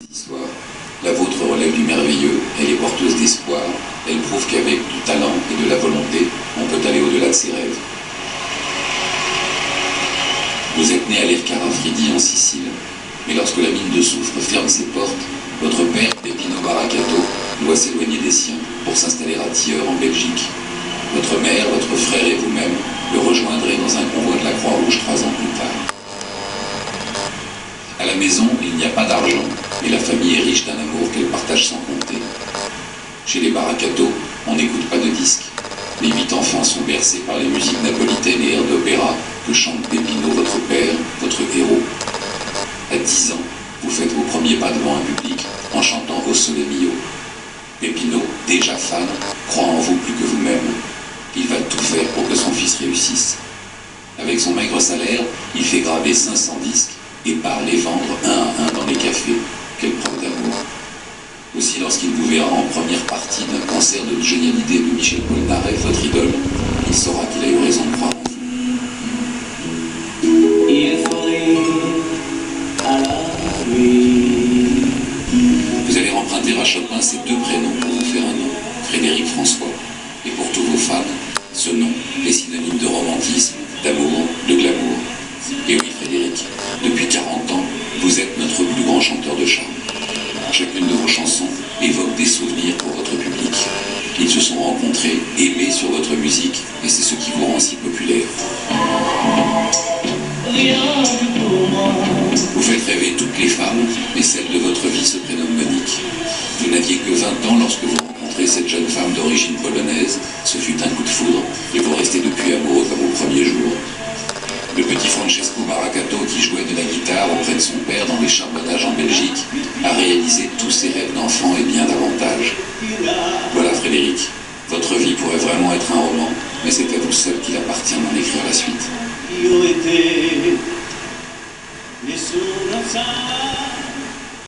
Histoire. La vôtre relève du merveilleux, elle est porteuse d'espoir, elle prouve qu'avec du talent et de la volonté, on peut aller au-delà de ses rêves. Vous êtes né à l'Ercara Fridi en Sicile, mais lorsque la mine de soufre ferme ses portes, votre père, Peppino Baraccato, doit s'éloigner des siens pour s'installer à Tilleur en Belgique. Votre mère, votre frère et vous-même le rejoindrez dans un convoi de la Croix-Rouge 3 ans plus tard. À la maison, il n'y a pas d'argent, mais la famille est riche d'un amour qu'elle partage sans compter. Chez les Baraccato, on n'écoute pas de disques. Les 8 enfants sont bercés par les musiques napolitaines et airs d'opéra que chante Peppino, votre père, votre héros. À 10 ans, vous faites vos premiers pas devant un public en chantant O Sole Mio. Peppino, déjà fan, croit en vous plus que vous-même. Il va tout faire pour que son fils réussisse. Avec son maigre salaire, il fait graver 500 disques et part les vendre un à un dans les cafés. Quelle preuve d'amour. Aussi, lorsqu'il vous verra en première partie d'un concert de Johnny Hallyday de Michel Polnareff, votre idole, il saura qu'il a eu raison de croire en vous. Vous allez emprunter à Chopin ces 2 prénoms pour vous faire un nom, Frédéric François. Et pour tous vos fans, ce nom est synonyme de romantisme, d'amour, de glamour. Et oui, Frédéric, depuis 40 ans, vous êtes notre plus grand chanteur de charme. Chacune de vos chansons évoque des souvenirs pour votre public. Ils se sont rencontrés, aimés sur votre musique, et c'est ce qui vous rend si populaire. Vous faites rêver toutes les femmes, mais celle de votre vie se prénomme Monique. Vous n'aviez que 20 ans lorsque vous rencontrez cette jeune femme d'origine polonaise. Ce fut un coup de foudre, et vous restez depuis amoureux comme au premier jour. Le petit Francesco Baraccato, qui jouait de la guitare auprès de son père dans les charbonnages en Belgique, a réalisé tous ses rêves d'enfant et bien davantage. Voilà, Frédéric, votre vie pourrait vraiment être un roman, mais c'est à vous seul qu'il appartient d'en écrire la suite.